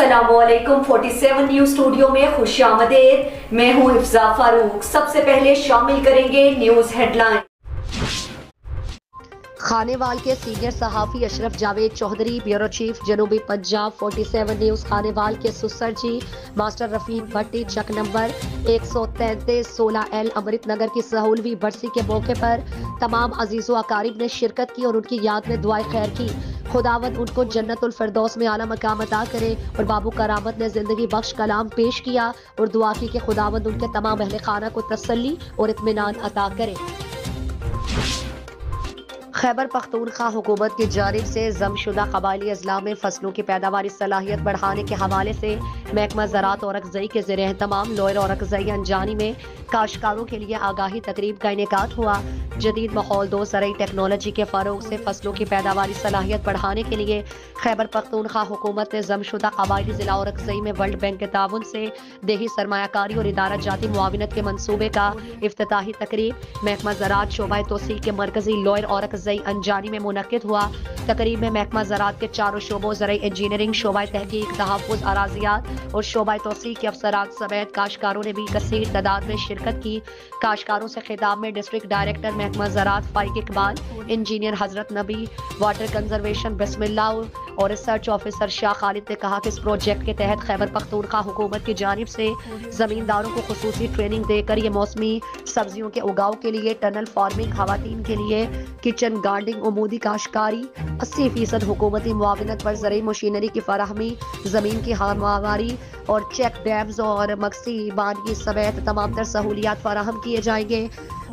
अस्सलामुअलैकुम 47 news studio में खुशामदीद। मैं हूं हिफ्जा फारूक। सबसे पहले शामिल करेंगे न्यूज हेडलाइन। खानेवाल के सीनियर सहाफी अशरफ जावेद चौधरी, ब्यूरो चीफ जनूबी पंजाब 47 न्यूज। खानेवाल के सुसर जी master Rafiq Bhatti, Chak number 133 16L Amrit Nagar की सहूलवी बरसी के मौके पर तमाम अजीज़ो अकारिब ने शिरकत की और उनकी याद में दुआए खैर की। खुदावंद उनको जन्नतुल फिरदौस में आला मकाम अता करे। और बाबू करामत ने जिंदगी बख्श कलाम पेश किया और दुआ की कि खुदावंद उनके तमाम अहले खाना को तसल्ली और इत्मीनान अता करे। खैबर पख्तूनख्वा हुकूमत की जानिब से जमशुदा कबायली अजला में फसलों की पैदावारी सलाहियत बढ़ाने के हवाले से महकमा ज़राअत और अगज़ई के ज़ेर एहतमाम लोयर और अगज़ई अंजानी में काश्तकारों के लिए आगाही तकरीब का इनेकाद हुआ। जदीद माहौल दो ज़रई टेक्नोलॉजी के फ़रोग से फसलों की पैदावारी सलाहियत बढ़ाने के लिए खैबर पख्तूनख्वा हुकूमत ने जमशुदा कबायली ज़िला और अगज़ई में वर्ल्ड बैंक के ताउन से देही सरमायाकारी और इदारा जाती मुआविनत के मनसूबे का इफ्तिताही तकरीब महकमा ज़राअत शोबा तोसी के मरकजी लोयर और अगज़ई अंजानी में मुनक्किद हुआ। तकरीब में महकमा ज़राअत के चारों शोबों ज़रई इंजीनियरिंग, शोबा तहकीक, तहफ़्फ़ुज़ अराज़ियात और शोबा तोसी के अफसरात समेत काश्तकारों ने भी कसीर तादाद में शिरकत की। काश्तकारों से खिताब में डिस्ट्रिक्ट डायरेक्टर महकमा ज़राअत फाइक इकबाल, इंजीनियर हजरत नबी, वाटर कंजर्वेशन बिस्मिल्लाह और रिसर्च ऑफिसर शाह खालिद ने कहा कि इस प्रोजेक्ट के तहत खैबर पख्तूनख्वा हुकूमत की जानिब से ज़मींदारों को खुसूसी ट्रेनिंग देकर ये मौसमी सब्जियों के उगाव के लिए टनल फार्मिंग, खवातीन के लिए किचन गार्डनिंग, उमूदी काश्तकारी, 80% हुकूमती मुआविनत पर ज़रई मशीनरी की फराहमी, ज़मीन की हमवारी और चेक डैम्स और मकसी बानगी समेत तमाम तर सहूलियात फराहम किए जाएंगे।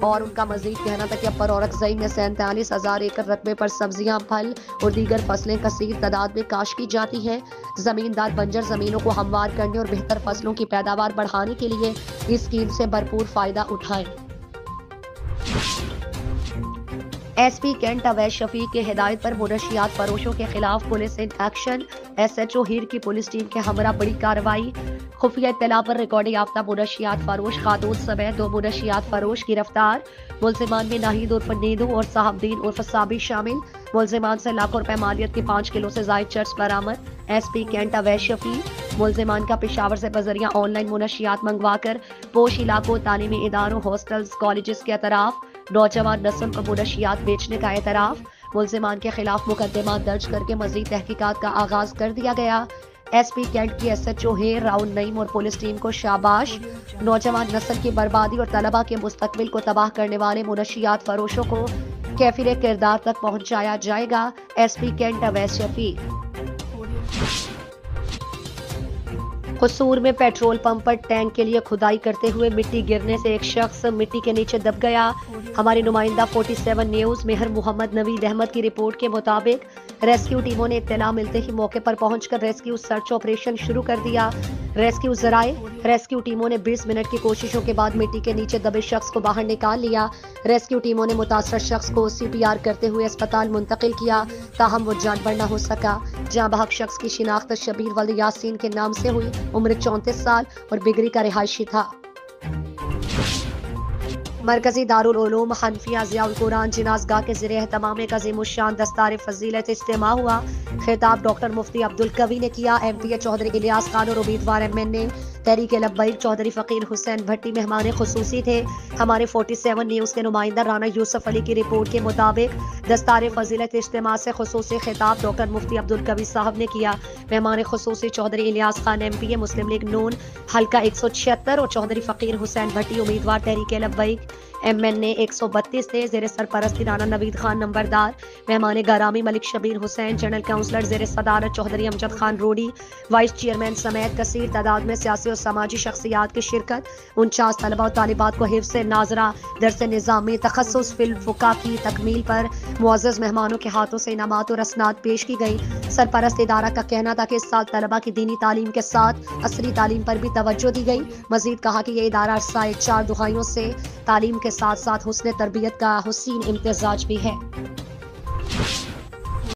और उनका मजीद कहना था कि अपर और अगज़ई में 47,000 एकड़ रकबे पर सब्जियां, फल और दीगर फसलें कसीर तादाद में काश्त की जाती हैं। ज़मींदार बंजर ज़मीनों को हमवार करने और बेहतर फसलों की पैदावार बढ़ाने के लिए इस स्कीम से भरपूर फ़ायदा उठाएं। SP कैंट अवैध शफीक के हिदायत पर मुनशियात फरोशों के खिलाफ पुलिस इन एक्शन। SHO हीर की पुलिस टीम के हमरा बड़ी कार्रवाई। खुफिया इत्तला पर रिकॉर्डिंग याफ्ता मुनशियात फरोश खातून समेत 2 मुनशियात फरोश गिरफ्तार। मुलजिमान में नाहिद उर्फ नीदू और साहबदीन उर्फ साबी शामिल। मुलजिमान से लाखों रुपए मालियत की 5 किलो से जायद चर्च बरामद। SP कैंट अवैध शफीक मुलजिमान का पेशावर से बजरिया ऑनलाइन मुनशियात मंगवा कर पोश इलाकों, तालीमी इदारों, हॉस्टल्स, कॉलेजेस के अतराफ नौजवान नस्ल को मुनशियात बेचने का एतराफ। मुलजिमान के खिलाफ मुकदमा दर्ज करके मजीद तहकीकात का आगाज कर दिया गया। SP कैंट की SHO हेर राउंड नईम और पुलिस टीम को शाबाश। नौजवान नस्ल की बर्बादी और तलबा के मुस्तकबिल को तबाह करने वाले मुनशियात फरोशों को कैफिर किरदार तक पहुंचाया जाएगा। SP कैंट अवैध शफीक। कसूर में पेट्रोल पंप पर टैंक के लिए खुदाई करते हुए मिट्टी गिरने से एक शख्स मिट्टी के नीचे दब गया। हमारे नुमाइंदा 47 न्यूज मेहर मोहम्मद नवीद अहमद की रिपोर्ट के मुताबिक रेस्क्यू टीमों ने इत्तला मिलते ही मौके पर पहुंचकर रेस्क्यू सर्च ऑपरेशन शुरू कर दिया। रेस्क्यू टीमों ने 20 मिनट की कोशिशों के बाद मिट्टी के नीचे दबे शख्स को बाहर निकाल लिया। रेस्क्यू टीमों ने मुतासर शख्स को CPR करते हुए अस्पताल मुंतकिल किया, ताहम वो जानवर न हो सका। जहां बहक शख्स की शिनाख्त शबीर वल्द यासीन के नाम से हुई, उम्र 34 साल और बिगरी का रिहायशी था। मरकजी दारुल उलूम हनफिया ज़ियाउल कुरान जिनाज़गाह के ज़ेर एहतमाम एक अज़ीमुश्शान दस्तार फजीलत इज्तिमा हुआ। खिताब डॉक्टर मुफ्ती अब्दुल कवी ने किया। MPA चौधरी इलियास खान और उम्मीदवार MNA तहरीक लब्बैक चौधरी फ़कीर हुसैन भट्टी मेहमान खुसूसी थे। हमारे 47 न्यूज़ के नुमाइंदा राना यूसुफ अली की रिपोर्ट के मुताबिक दस्तार फजीलत इज्तिमा से खुसूसी खिताब डॉक्टर मुफ्ती अब्दुल कवी साहब ने किया। मेहमान खुसूसी चौधरी इलियास खान MPA मुस्लिम लीग नून हल्का 176 और चौधरी फ़कीर हुसैन भट्टी उम्मीदवार तहरीक लब्बैक MNA 132 थे। ज़ेर सरपरस्ती राना नवीद खान नंबरदार। मेहमान गरामी मलिक शबीर हुसैन, जनरल काउंसलर ज़ेर सदारत चौधरी अमजद खान रोडी, वाइस चेयरमैन समेत कसीर तादाद में सियासी और समाजी शख्सियात की शिरकत। 49 तलबा और तालिबात को हिफ्ज़ नाजरा दरस निज़ामी तखस्सुस फिल फ़ुक़ा की तकमील पर मुअज़्ज़ज़ मेहमानों के हाथों से इनामात और असनाद पेश की गई। सरपरस्त इदारा का कहना था कि इस साल तलबा की दीनी तालीम के साथ असली तालीम पर भी तवज्जो दी गई। मजीद कहा कि यह इदारा अरसा 4 दुहाइयों से तालीम के साथ साथ हुस्न तरबियत का हुसीन इम्तिजाज भी है।